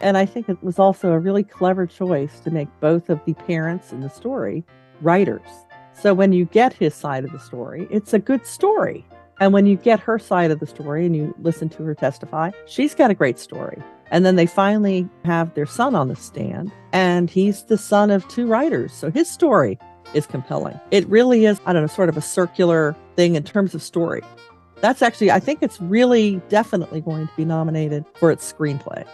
And I think it was also a really clever choice to make both of the parents in the story writers. So when you get his side of the story, it's a good story. And when you get her side of the story and you listen to her testify, she's got a great story. And then they finally have their son on the stand, and he's the son of two writers. So his story is compelling. It really is, I don't know, sort of a circular thing in terms of story. That's actually, I think it's really definitely going to be nominated for its screenplay.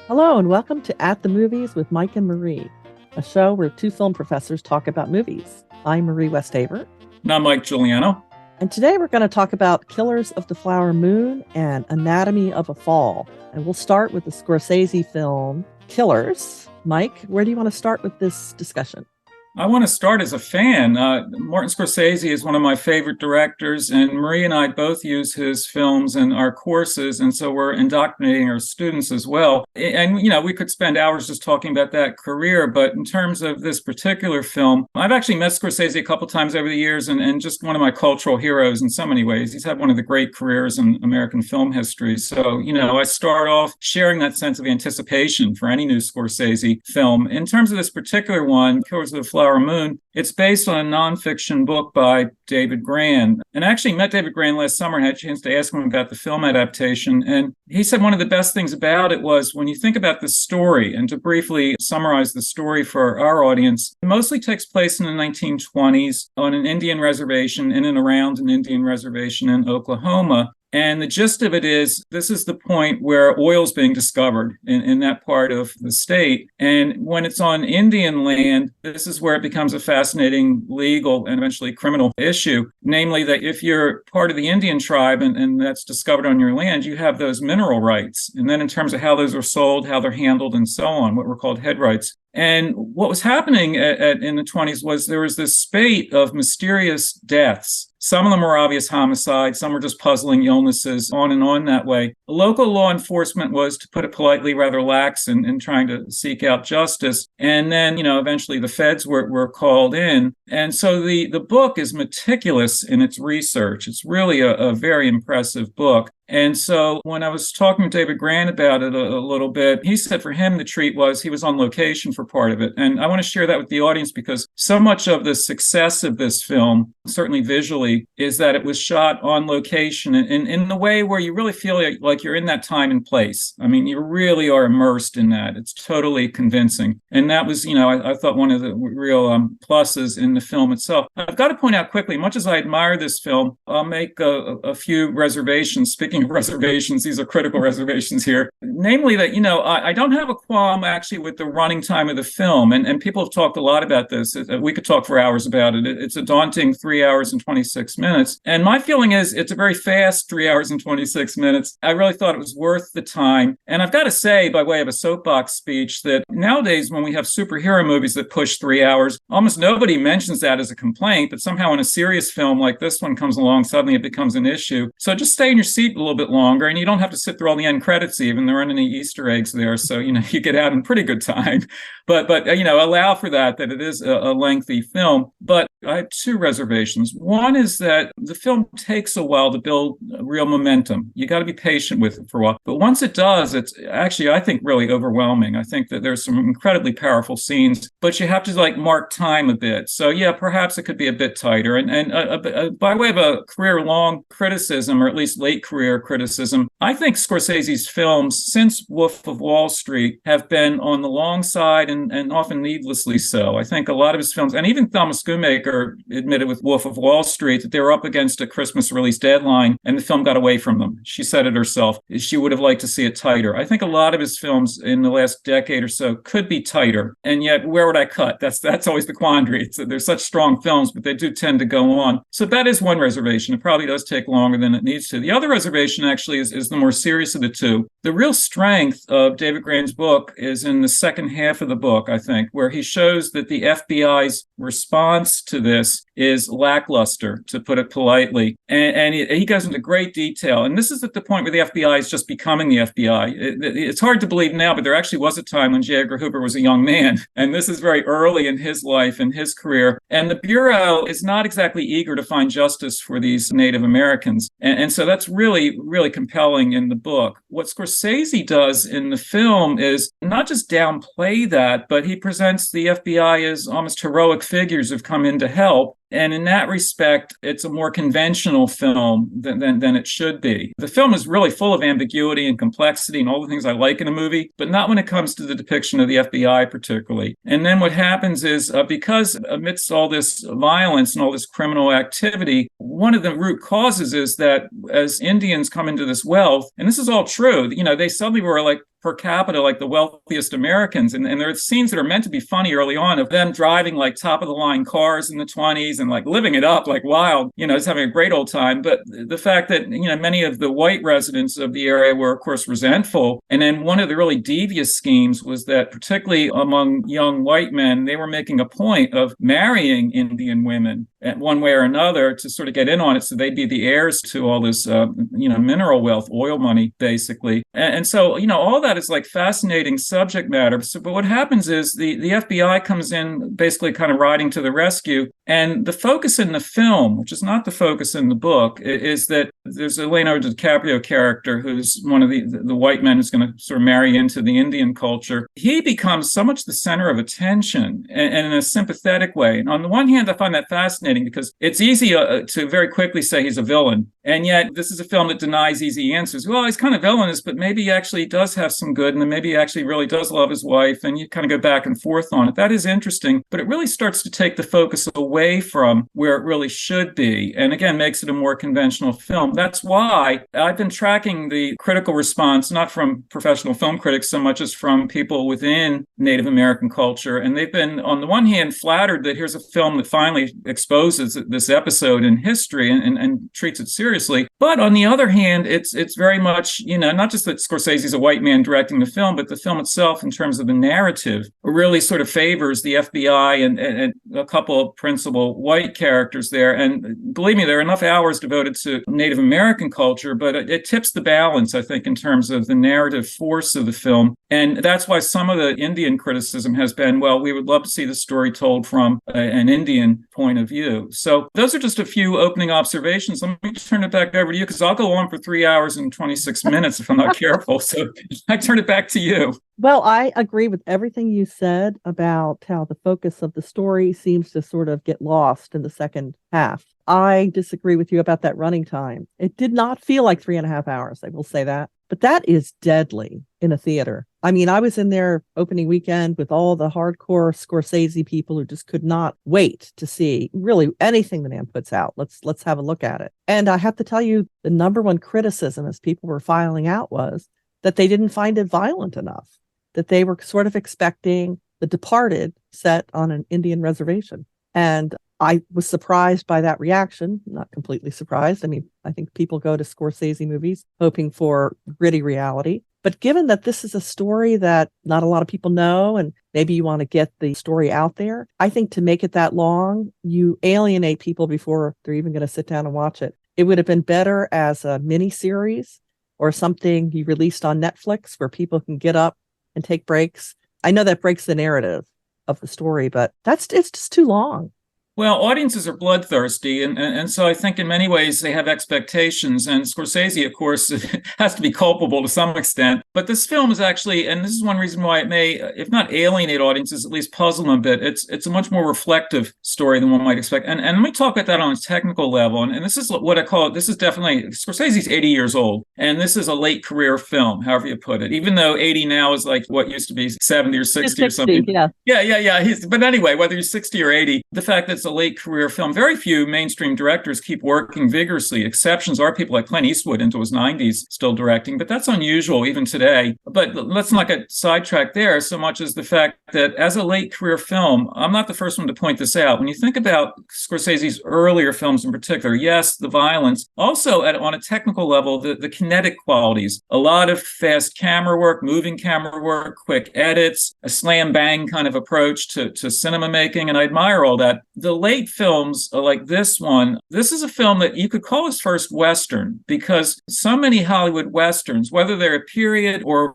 Hello, and welcome to At the Movies with Mike and Marie, a show where two film professors talk about movies. I'm Marie Westhaver. And I'm Mike Giuliano. And today we're going to talk about Killers of the Flower Moon and Anatomy of a Fall. And we'll start with the Scorsese film Killers. Mike, where do you want to start with this discussion? I want to start as a fan. Martin Scorsese is one of my favorite directors, and Marie and I both use his films in our courses, and so we're indoctrinating our students as well. And, you know, we could spend hours just talking about that career, but in terms of this particular film, I've actually met Scorsese a couple times over the years, and just one of my cultural heroes in so many ways. He's had one of the great careers in American film history. So, you know, I start off sharing that sense of anticipation for any new Scorsese film. In terms of this particular one, Killers of the Flower Moon, it's based on a nonfiction book by David Grann. And I actually met David Grann last summer and had a chance to ask him about the film adaptation. And he said one of the best things about it was when you think about the story, and to briefly summarize the story for our audience, it mostly takes place in the 1920s on an Indian reservation, in and around an Indian reservation in Oklahoma. And the gist of it is, this is the point where oil's being discovered in that part of the state. And when it's on Indian land, this is where it becomes a fascinating legal and eventually criminal issue. Namely, that if you're part of the Indian tribe and that's discovered on your land, you have those mineral rights. And then in terms of how those are sold, how they're handled, and so on, what were called head rights. And what was happening in the 20s was there was this spate of mysterious deaths. Some of them were obvious homicides, some were just puzzling illnesses, on and on that way. Local law enforcement was, to put it politely, rather lax in trying to seek out justice. And then, you know, eventually the feds were called in. And so the book is meticulous in its research. It's really a very impressive book. And so when I was talking to David Grann about it a little bit, he said for him the treat was he was on location for part of it. And I want to share that with the audience because so much of the success of this film, certainly visually, is that it was shot on location in the way where you really feel like you're in that time and place. I mean, you really are immersed in that. It's totally convincing. And that was, you know, I thought one of the real pluses in the film itself. I've got to point out quickly, much as I admire this film, I'll make a few reservations. Speaking of reservations, these are critical reservations here. Namely that, you know, I don't have a qualm actually with the running time of the film. And people have talked a lot about this. We could talk for hours about it. It's a daunting 3 hours and 26 minutes. And my feeling is it's a very fast 3 hours and 26 minutes. I really thought it was worth the time. And I've got to say, by way of a soapbox speech, that nowadays when we have superhero movies that push 3 hours, almost nobody mentions that as a complaint, but somehow when a serious film like this one comes along, suddenly it becomes an issue. So just stay in your seat a little bit longer, and you don't have to sit through all the end credits even. There aren't any Easter eggs there, so, you know, you get out in pretty good time. But you know, allow for that it is a lengthy film. But I have two reservations. One is that the film takes a while to build real momentum. You got to be patient with it for a while. But once it does, it's actually, I think, really overwhelming. I think that there's some incredibly powerful scenes, but you have to like mark time a bit. So yeah, perhaps it could be a bit tighter. And by way of a career-long criticism, or at least late career criticism, I think Scorsese's films since Wolf of Wall Street have been on the long side and often needlessly so. I think a lot of his films, and even Thelma Schoonmaker admitted with Wolf of Wall Street that they were up against a Christmas release deadline and the film got away from them. She said it herself. She would have liked to see it tighter. I think a lot of his films in the last decade or so could be tighter. And yet, where would I cut? That's always the quandary. They're such strong films, but they do tend to go on. So that is one reservation. It probably does take longer than it needs to. The other reservation actually is the more serious of the two. The real strength of David Grann's book is in the second half of the book, I think, where he shows that the FBI's response to this is lackluster, to put it politely. And he goes into great detail. And this is at the point where the FBI is just becoming the FBI. It's hard to believe now, but there actually was a time when J. Edgar Hoover was a young man. And this is very early in his life and his career. And the Bureau is not exactly eager to find justice for these Native Americans. And so that's really, really compelling in the book. What Scorsese does in the film is not just downplay that, but he presents the FBI as almost heroic figures who've come in to help. And in that respect, it's a more conventional film than it should be. The film is really full of ambiguity and complexity and all the things I like in a movie, but not when it comes to the depiction of the FBI particularly. And then what happens is, because amidst all this violence and all this criminal activity, one of the root causes is that as Indians come into this wealth, and this is all true, they suddenly were like per capita like the wealthiest Americans. And there are scenes that are meant to be funny early on of them driving like top of the line cars in the 20s and like living it up like wild, just having a great old time. But the fact that, many of the white residents of the area were, of course, resentful. And then one of the really devious schemes was that, particularly among young white men, they were making a point of marrying Indian women one way or another to sort of get in on it. So they'd be the heirs to all this, mineral wealth, oil money, basically. And so, all that is like fascinating subject matter. But what happens is the FBI comes in basically kind of riding to the rescue. And the focus in the film, which is not the focus in the book, is that there's a Leonardo DiCaprio character who's one of the white men who's going to sort of marry into the Indian culture. He becomes so much the center of attention and in a sympathetic way. And on the one hand, I find that fascinating because it's easy to very quickly say he's a villain. And yet this is a film that denies easy answers. Well, he's kind of villainous, but maybe he actually does have some good, and then maybe he actually really does love his wife, and you kind of go back and forth on it. That is interesting, but it really starts to take the focus away from where it really should be, and again, makes it a more conventional film. That's why I've been tracking the critical response, not from professional film critics so much as from people within Native American culture, and they've been, on the one hand, flattered that here's a film that finally exposes this episode in history and treats it seriously. But on the other hand, it's very much, not just that Scorsese's a white man directing the film, but the film itself, in terms of the narrative, really sort of favors the FBI and a couple of principal white characters there. And believe me, there are enough hours devoted to Native American culture, but it tips the balance, I think, in terms of the narrative force of the film. And that's why some of the Indian criticism has been, well, we would love to see the story told from an Indian point of view. So those are just a few opening observations. Let me turn it back over to you, because I'll go on for 3 hours and 26 minutes if I'm not careful. So I turn it back to you. Well, I agree with everything you said about how the focus of the story seems to sort of get lost in the second half. I disagree with you about that running time. It did not feel like 3.5 hours, I will say that. But that is deadly in a theater. I mean, I was in there opening weekend with all the hardcore Scorsese people who just could not wait to see really anything the man puts out. Let's have a look at it. And I have to tell you, the number one criticism as people were filing out was that they didn't find it violent enough, that they were sort of expecting The Departed set on an Indian reservation. And I was surprised by that reaction, not completely surprised. I mean, I think people go to Scorsese movies hoping for gritty reality. But given that this is a story that not a lot of people know, and maybe you want to get the story out there, I think to make it that long, you alienate people before they're even going to sit down and watch it. It would have been better as a mini series or something you released on Netflix where people can get up and take breaks. I know that breaks the narrative of the story, but it's just too long. Well, audiences are bloodthirsty, and so I think in many ways they have expectations, and Scorsese, of course, has to be culpable to some extent. But this film is actually, and this is one reason why it may, if not alienate audiences, at least puzzle them a bit. It's a much more reflective story than one might expect. And let me talk about that on a technical level. And this is what I call it. This is definitely, Scorsese's 80 years old, and this is a late career film, however you put it, even though 80 now is like what used to be 70 or 60 or something. Yeah. Yeah. But anyway, whether you're 60 or 80, the fact that it's a late career film. Very few mainstream directors keep working vigorously. Exceptions are people like Clint Eastwood into his 90s still directing, but that's unusual even today. But let's not get sidetracked there so much as the fact that as a late career film, I'm not the first one to point this out. When you think about Scorsese's earlier films in particular, yes, the violence, also on a technical level, the kinetic qualities, a lot of fast camera work, moving camera work, quick edits, a slam bang kind of approach to cinema making, and I admire all that. The the late films like this one, this is a film that you could call his first Western, because so many Hollywood Westerns, whether they're a period or,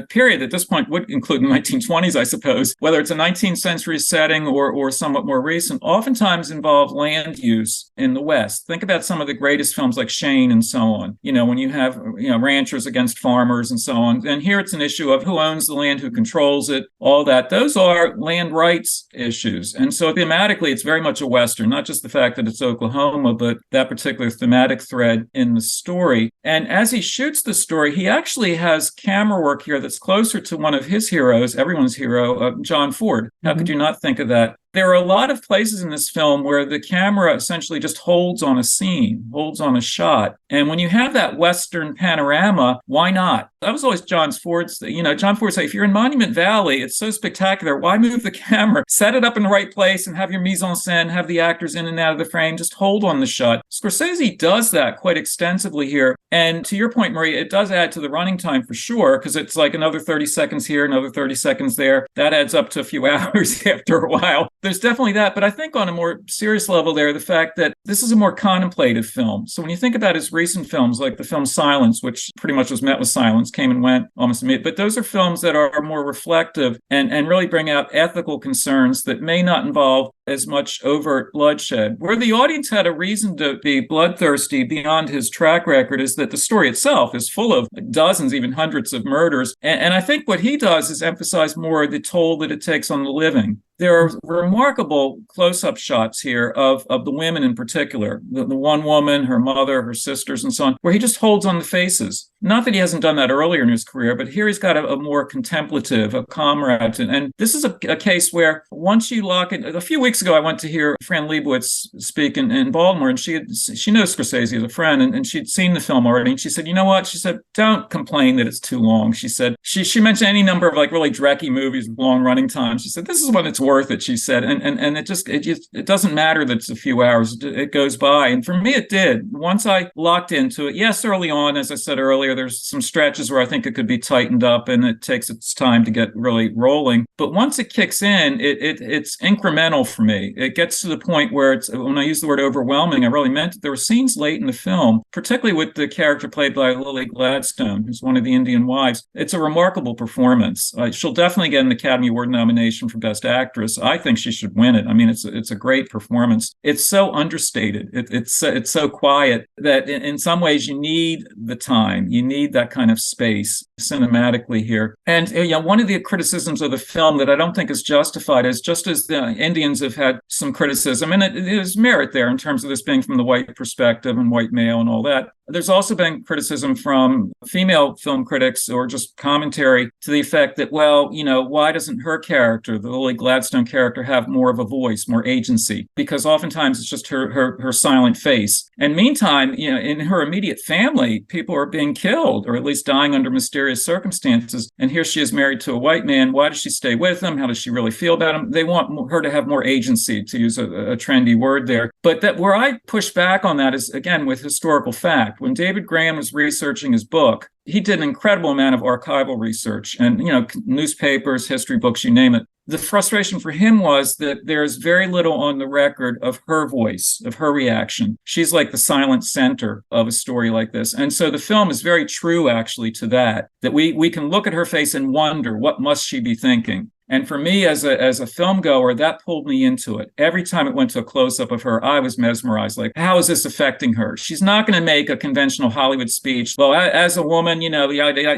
period at this point would include the 1920s, I suppose, whether it's a 19th century setting or somewhat more recent, oftentimes involve land use in the West. Think about some of the greatest films like Shane and so on, when you have, ranchers against farmers and so on. And here it's an issue of who owns the land, who controls it, all that. Those are land rights issues. And so thematically, it's very much a Western, not just the fact that it's Oklahoma, but that particular thematic thread in the story. And as he shoots the story, he actually has camera work here that's closer to one of his heroes, everyone's hero, John Ford. How could you not think of that? There are a lot of places in this film where the camera essentially just holds on a scene, holds on a shot. And when you have that Western panorama, why not? That was always John Ford's thing. John Ford said, if you're in Monument Valley, it's so spectacular. Why move the camera? Set it up in the right place and have your mise en scène, have the actors in and out of the frame, just hold on the shot. Scorsese does that quite extensively here. And to your point, Maria, it does add to the running time for sure, because it's like another 30 seconds here, another 30 seconds there. That adds up to a few hours after a while. There's definitely that. But I think on a more serious level there, the fact that this is a more contemplative film. So when you think about his recent films, like the film Silence, which pretty much was met with silence, came and went almost immediately, but those are films that are more reflective and really bring out ethical concerns that may not involve as much overt bloodshed. Where the audience had a reason to be bloodthirsty beyond his track record is that the story itself is full of dozens, even hundreds of murders. And I think what he does is emphasize more the toll that it takes on the living. There are remarkable close-up shots here of the women in particular, the one woman, her mother, her sisters, and so on, where he just holds on the faces. Not that he hasn't done that earlier in his career, but here he's got a more contemplative, a comrade. And this is a case where once you lock it, a few weeks ago, I went to hear Fran Lebowitz speak in Baltimore, and she knows Scorsese as a friend, and she'd seen the film already. And she said, you know what? She said, don't complain that it's too long. She said, she mentioned any number of like really drecky movies with long running times. She said, this is when it's worth it, she said. And it doesn't matter that it's a few hours. It goes by. And for me, it did. Once I locked into it, yes, early on, as I said earlier, there's some stretches where I think it could be tightened up and it takes its time to get really rolling. But once it kicks in, it's incremental for me. It gets to the point where it's, when I use the word overwhelming, I really meant it. There were scenes late in the film, particularly with the character played by Lily Gladstone, who's one of the Indian wives. It's a remarkable performance. She'll definitely get an Academy Award nomination for Best Actress. I think she should win it. I mean, it's a great performance. It's so understated. It's so quiet that in some ways you need the time. You need that kind of space cinematically here. And one of the criticisms of the film that I don't think is justified is, just as the Indians have had some criticism, and it is merit there in terms of this being from the white perspective and white male and all that. There's also been criticism from female film critics or just commentary to the effect that, well, why doesn't her character, the Lily Gladstone character, have more of a voice, more agency? Because oftentimes it's just her silent face. And meantime, in her immediate family, people are being killed or at least dying under mysterious circumstances. And here she is married to a white man. Why does she stay with him? How does she really feel about him? They want her to have more agency, to use a trendy word there. But that where I push back on that is, again, with historical fact. When David Grann was researching his book, he did an incredible amount of archival research and, newspapers, history books, you name it. The frustration for him was that there's very little on the record of her voice, of her reaction. She's like the silent center of a story like this. And so the film is very true, actually, to that we can look at her face and wonder, what must she be thinking? And for me, as a film goer, that pulled me into it. Every time it went to a close-up of her, I was mesmerized. Like, how is this affecting her? She's not going to make a conventional Hollywood speech. Well, as a woman,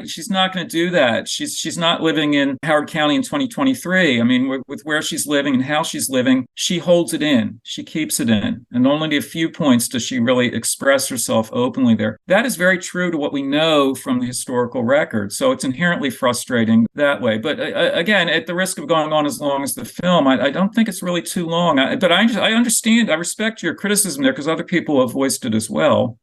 she's not going to do that. She's not living in Howard County in 2023. I mean, with where she's living and how she's living, she holds it in. She keeps it in. And only a few points does she really express herself openly there. That is very true to what we know from the historical record. So it's inherently frustrating that way. But again, at the risk of going on as long as the film, I don't think it's really too long. But I understand, I respect your criticism there because other people have voiced it as well.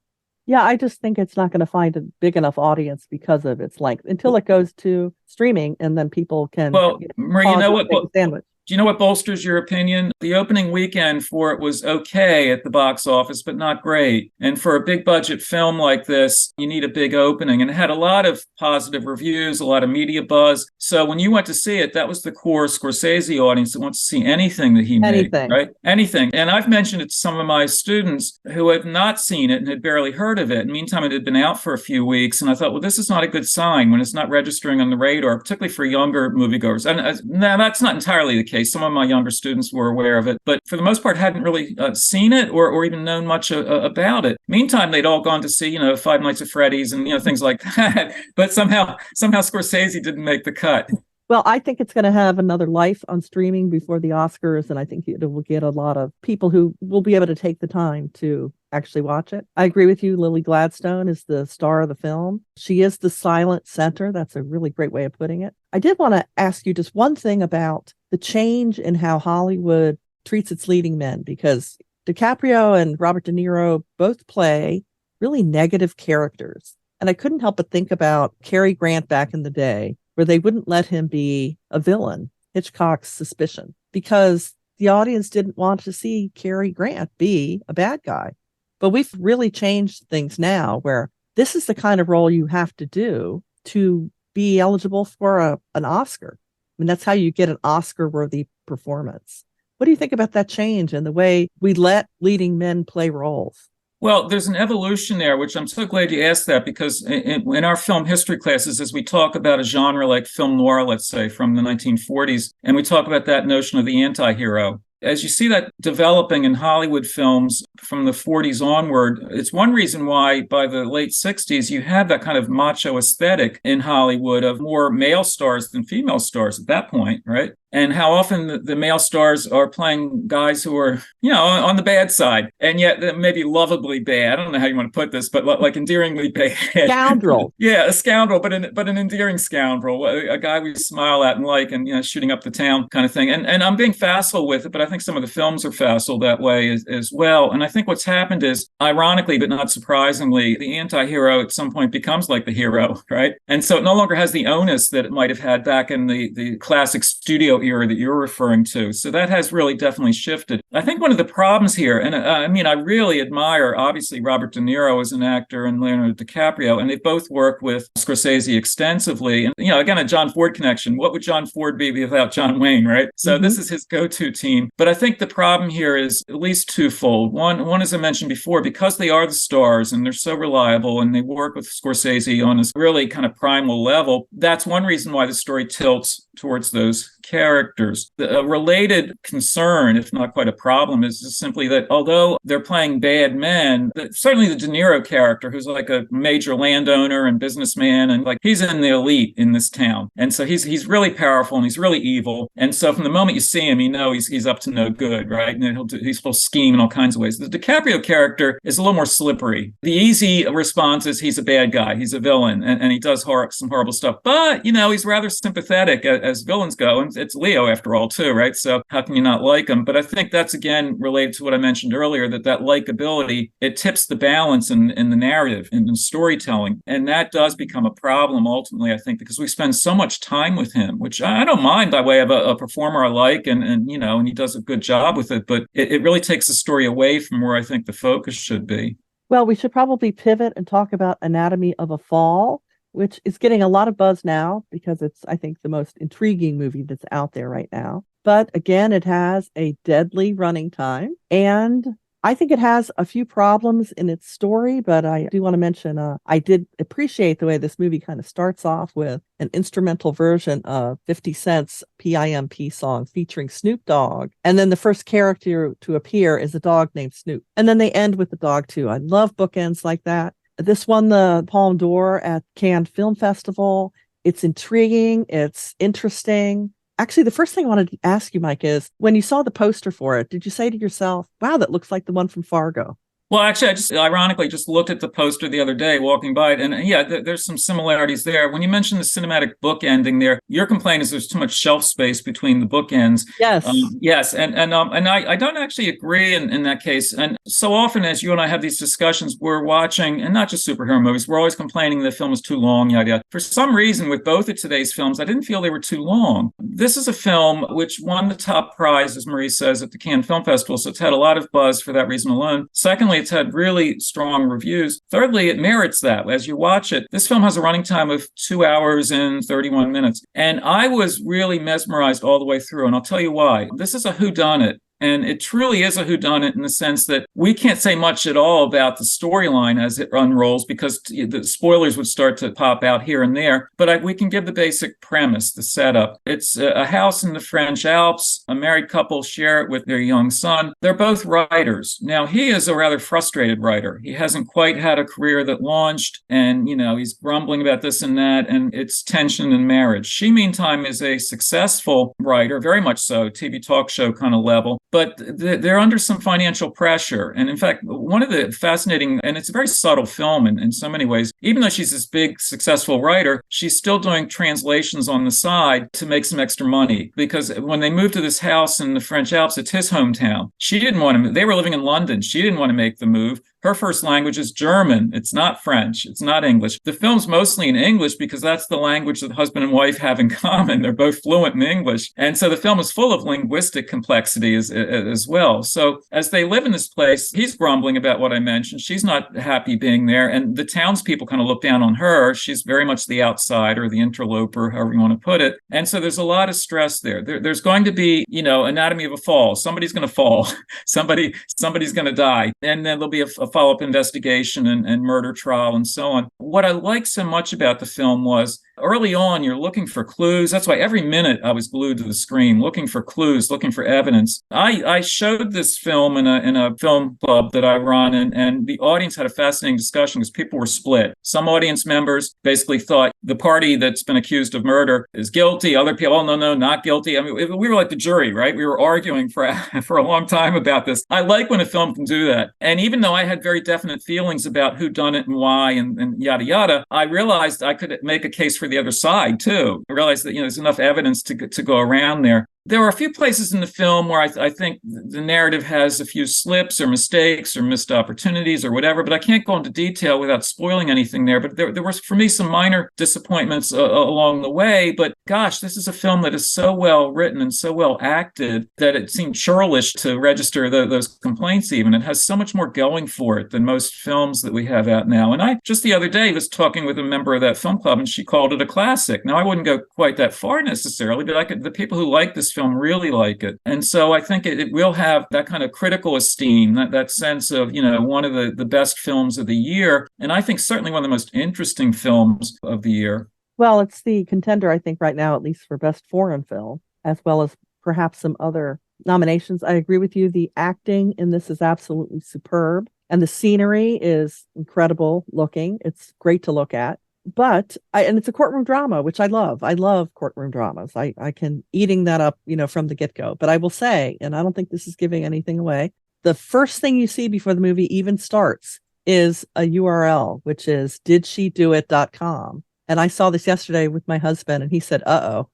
Yeah, I just think it's not going to find a big enough audience because of its length until it goes to streaming, and then people can. Well, Marie, you know what? Sandwich. Do you know what bolsters your opinion? The opening weekend for it was okay at the box office, but not great. And for a big budget film like this, you need a big opening. And it had a lot of positive reviews, a lot of media buzz. So when you went to see it, that was the core Scorsese audience that wants to see anything that he made, right? Anything. And I've mentioned it to some of my students who have not seen it and had barely heard of it. In the meantime, it had been out for a few weeks. And I thought, well, this is not a good sign when it's not registering on the radar, particularly for younger moviegoers. And now that's not entirely the case. Some of my younger students were aware of it, but for the most part hadn't really seen it or even known much about it. Meantime, they'd all gone to see, Five Nights at Freddy's and, things like that. But somehow Scorsese didn't make the cut. Well, I think it's going to have another life on streaming before the Oscars, and I think it will get a lot of people who will be able to take the time to actually watch it. I agree with you. Lily Gladstone is the star of the film. She is the silent center. That's a really great way of putting it. I did want to ask you just one thing about the change in how Hollywood treats its leading men, because DiCaprio and Robert De Niro both play really negative characters. And I couldn't help but think about Cary Grant back in the day, where they wouldn't let him be a villain, Hitchcock's Suspicion, because the audience didn't want to see Cary Grant be a bad guy. But we've really changed things now, where this is the kind of role you have to do to be eligible for an Oscar. I mean, that's how you get an Oscar-worthy performance. What do you think about that change and the way we let leading men play roles? Well, there's an evolution there, which I'm so glad you asked that, because in our film history classes, as we talk about a genre like film noir, let's say, from the 1940s, and we talk about that notion of the anti-hero, as you see that developing in Hollywood films from the 40s onward, it's one reason why by the late 60s, you had that kind of macho aesthetic in Hollywood of more male stars than female stars at that point, right? And how often the male stars are playing guys who are, on the bad side, and yet maybe lovably bad. I don't know how you want to put this, but like endearingly bad. Scoundrel. Yeah, a scoundrel, but an endearing scoundrel, a guy we smile at and like, and shooting up the town kind of thing. And I'm being facile with it, but I think some of the films are facile that way as well. And I think what's happened is, ironically, but not surprisingly, the anti-hero at some point becomes like the hero, right? And so it no longer has the onus that it might have had back in the classic studio era that you're referring to. So that has really definitely shifted. I think one of the problems here, and I really admire, obviously, Robert De Niro as an actor and Leonardo DiCaprio, and they both worked with Scorsese extensively. And, again, a John Ford connection. What would John Ford be without John Wayne, right? So this is his go-to team. But I think the problem here is at least twofold. One, as I mentioned before, because they are the stars and they're so reliable and they work with Scorsese on this really kind of primal level, that's one reason why the story tilts towards those characters. A related concern, if not quite a problem, is just simply that although they're playing bad men, certainly the De Niro character, who's like a major landowner and businessman, and like he's in the elite in this town. And so he's really powerful and he's really evil. And so from the moment you see him, he's up to no good, right? And he's supposed to scheme in all kinds of ways. The DiCaprio character is a little more slippery. The easy response is he's a bad guy, he's a villain, and he does some horrible stuff. But, he's rather sympathetic as villains go. And it's Leo after all, too, right? So how can you not like him? But I think that's, again, related to what I mentioned earlier, that likability, it tips the balance in the narrative, in the storytelling. And that does become a problem ultimately, I think, because we spend so much time with him, which I don't mind by way of a performer I like, and he does a good job with it. But it really takes the story away from where I think the focus should be. Well, we should probably pivot and talk about Anatomy of a Fall, which is getting a lot of buzz now because it's, I think, the most intriguing movie that's out there right now. But again, it has a deadly running time. And I think it has a few problems in its story, but I do want to mention I did appreciate the way this movie kind of starts off with an instrumental version of 50 Cent's PIMP song featuring Snoop Dogg. And then the first character to appear is a dog named Snoop. And then they end with the dog, too. I love bookends like that. This won the Palme d'Or at Cannes Film Festival. It's intriguing. It's interesting. Actually, the first thing I wanted to ask you, Mike, is when you saw the poster for it, did you say to yourself, wow, that looks like the one from Fargo? Well, actually, I just ironically just looked at the poster the other day walking by it, and yeah, there's some similarities there. When you mentioned the cinematic book ending there, your complaint is there's too much shelf space between the bookends. Yes. Yes, and I don't actually agree in that case. And so often, as you and I have these discussions, we're watching, and not just superhero movies, we're always complaining the film is too long, yada yada. For some reason, with both of today's films, I didn't feel they were too long. This is a film which won the top prize, as Marie says, at the Cannes Film Festival, so it's had a lot of buzz for that reason alone. Secondly, it's had really strong reviews. Thirdly, it merits that. As you watch it, this film has a running time of 2 hours and 31 minutes. And I was really mesmerized all the way through. And I'll tell you why. This is a whodunit. And it truly is a whodunit in the sense that we can't say much at all about the storyline as it unrolls because the spoilers would start to pop out here and there. But we can give the basic premise, the setup. It's a house in the French Alps. A married couple share it with their young son. They're both writers. Now, he is a rather frustrated writer. He hasn't quite had a career that launched, and, he's grumbling about this and that, and it's tension in marriage. She, meantime, is a successful writer, very much so, TV talk show kind of level. But they're under some financial pressure. And in fact, one of the fascinating, and it's a very subtle film in so many ways, even though she's this big, successful writer, she's still doing translations on the side to make some extra money. Because when they moved to this house in the French Alps, it's his hometown. She didn't want to, they were living in London. She didn't want to make the move. Her first language is German. It's not French. It's not English. The film's mostly in English because that's the language that husband and wife have in common. They're both fluent in English. And so the film is full of linguistic complexity as well. So as they live in this place, he's grumbling about what I mentioned. She's not happy being there. And the townspeople kind of look down on her. She's very much the outsider, the interloper, however you want to put it. And so there's a lot of stress there. There's going to be, anatomy of a fall. Somebody's going to fall. Somebody's going to die. And then there'll be a follow-up investigation and murder trial and so on. What I liked so much about the film was early on, you're looking for clues. That's why every minute I was glued to the screen, looking for clues, looking for evidence. I showed this film in a film club that I run, and the audience had a fascinating discussion because people were split. Some audience members basically thought the party that's been accused of murder is guilty. Other people, oh, no, not guilty. I mean, we were like the jury, right? We were arguing for a long time about this. I like when a film can do that. And even though I had very definite feelings about who done it and why and yada, yada, I realized I could make a case for the other side too. I realized that there's enough evidence to go around there. There are a few places in the film where I think the narrative has a few slips or mistakes or missed opportunities or whatever, but I can't go into detail without spoiling anything there. But there was, for me, some minor disappointments along the way. But gosh, this is a film that is so well written and so well acted that it seemed churlish to register those complaints even. It has so much more going for it than most films that we have out now. And I just the other day was talking with a member of that film club, and she called it a classic. Now, I wouldn't go quite that far necessarily, but the people who like this film really like it. And so I think it will have that kind of critical esteem, that sense of, one of the best films of the year. And I think certainly one of the most interesting films of the year. Well, it's the contender, I think, right now, at least for best foreign film, as well as perhaps some other nominations. I agree with you. The acting in this is absolutely superb. And the scenery is incredible looking. It's great to look at. But and it's a courtroom drama, which I love. I love courtroom dramas. I can eating that up, from the get-go. But I will say, and I don't think this is giving anything away, the first thing you see before the movie even starts is a URL, which is didshedoit.com. And I saw this yesterday with my husband, and he said, uh-oh,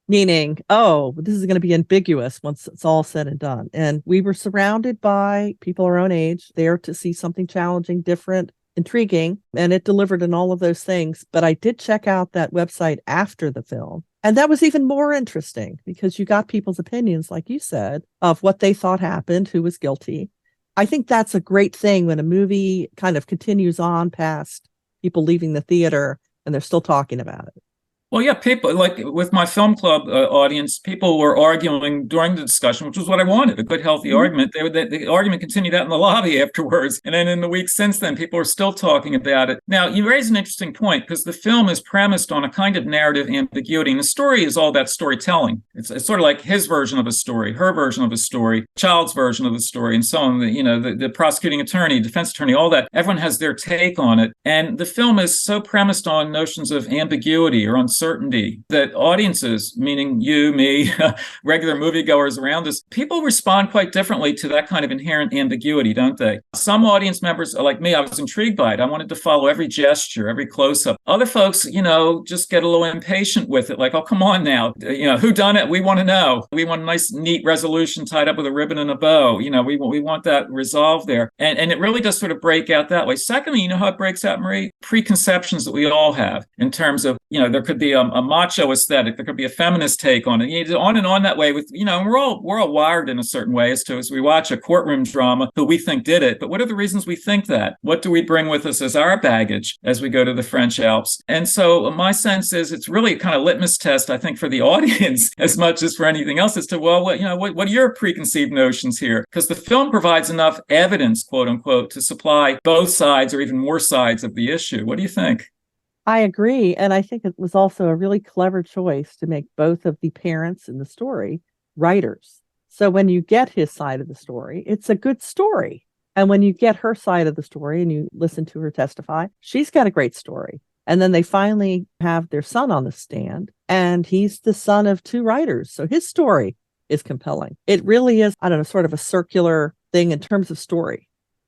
meaning, this is going to be ambiguous once it's all said and done. And we were surrounded by people our own age there to see something challenging, different, intriguing, and it delivered in all of those things. But I did check out that website after the film, and that was even more interesting because you got people's opinions, like you said, of what they thought happened, who was guilty. I think that's a great thing when a movie kind of continues on past people leaving the theater and they're still talking about it. Well, yeah, people, like with my film club audience, people were arguing during the discussion, which was what I wanted, a good, healthy argument. The argument continued out in the lobby afterwards. And then in the weeks since then, people are still talking about it. Now, you raise an interesting point because the film is premised on a kind of narrative ambiguity. And the story is all about storytelling. It's sort of like his version of a story, her version of a story, child's version of the story, and so on. The prosecuting attorney, defense attorney, all that. Everyone has their take on it. And the film is so premised on notions of ambiguity or uncertainty uncertainty that audiences, meaning you, me, regular moviegoers around us, people respond quite differently to that kind of inherent ambiguity, don't they? Some audience members are like me. I was intrigued by it. I wanted to follow every gesture, every close-up. Other folks, just get a little impatient with it. Like, oh, come on now. Who done it? We want to know. We want a nice, neat resolution tied up with a ribbon and a bow. We want that resolved there. And it really does sort of break out that way. Secondly, you know how it breaks out, Marie? Preconceptions that we all have in terms of, there could be a macho aesthetic. There could be a feminist take on it. On and on that way with, we're all wired in a certain way as we watch a courtroom drama who we think did it. But what are the reasons we think that? What do we bring with us as our baggage as we go to the French Alps? And so my sense is it's really kind of litmus test, I think, for the audience as much as for anything else as to, well, what are your preconceived notions here? Because the film provides enough evidence, quote unquote, to supply both sides or even more sides of the issue. What do you think? I agree. And I think it was also a really clever choice to make both of the parents in the story writers. So when you get his side of the story, it's a good story. And when you get her side of the story and you listen to her testify, she's got a great story. And then they finally have their son on the stand, and he's the son of two writers. So his story is compelling. It really is, sort of a circular thing in terms of story.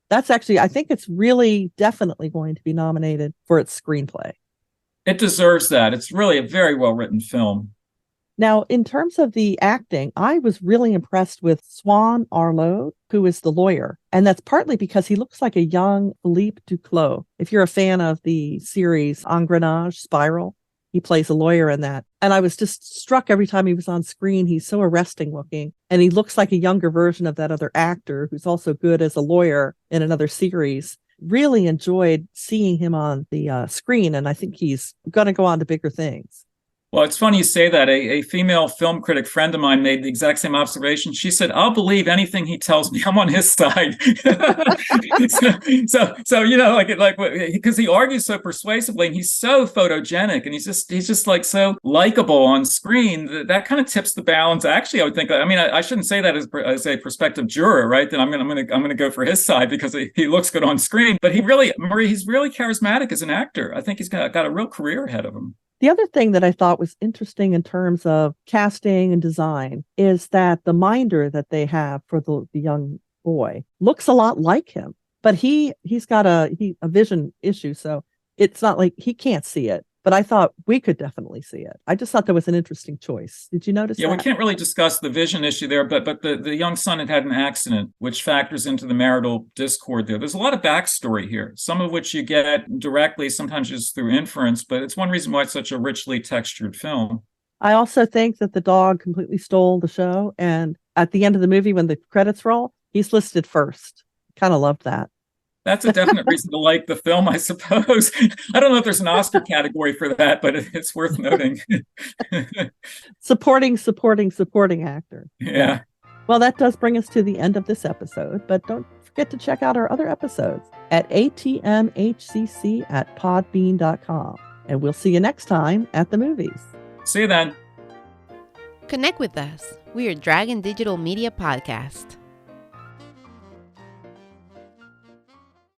That's actually, I think it's really definitely going to be nominated for its screenplay. It deserves that. It's really a very well-written film. Now, in terms of the acting, I was really impressed with Swan Arlo, who is the lawyer. And that's partly because he looks like a young Philippe Duclos. If you're a fan of the series Engrenage, Spiral, he plays a lawyer in that. And I was just struck every time he was on screen. He's so arresting looking. And he looks like a younger version of that other actor who's also good as a lawyer in another series. Really enjoyed seeing him on the screen. And I think he's going to go on to bigger things. Well, it's funny you say that. A female film critic friend of mine made the exact same observation. She said, I'll believe anything he tells me. I'm on his side. Because he argues so persuasively and he's so photogenic and he's just like so likable on screen that kind of tips the balance. Actually, I would think, I shouldn't say that as a prospective juror, right? That I'm going to go for his side because he looks good on screen. But he's really charismatic as an actor. I think he's got a real career ahead of him. The other thing that I thought was interesting in terms of casting and design is that the minder that they have for the young boy looks a lot like him, but he's got a vision issue. So it's not like he can't see it, but I thought we could definitely see it. I just thought that was an interesting choice. Did you notice that? Yeah, we can't really discuss the vision issue there, but the young son had an accident, which factors into the marital discord there. There's a lot of backstory here, some of which you get directly, sometimes just through inference, but it's one reason why it's such a richly textured film. I also think that the dog completely stole the show. And at the end of the movie, when the credits roll, he's listed first. Kind of loved that. That's a definite reason to like the film, I suppose. I don't know if there's an Oscar category for that, but it's worth noting. Supporting actor. Yeah. Well, that does bring us to the end of this episode, but don't forget to check out our other episodes at atmhcc@podbean.com. And we'll see you next time at the movies. See you then. Connect with us. We are Dragon Digital Media Podcast.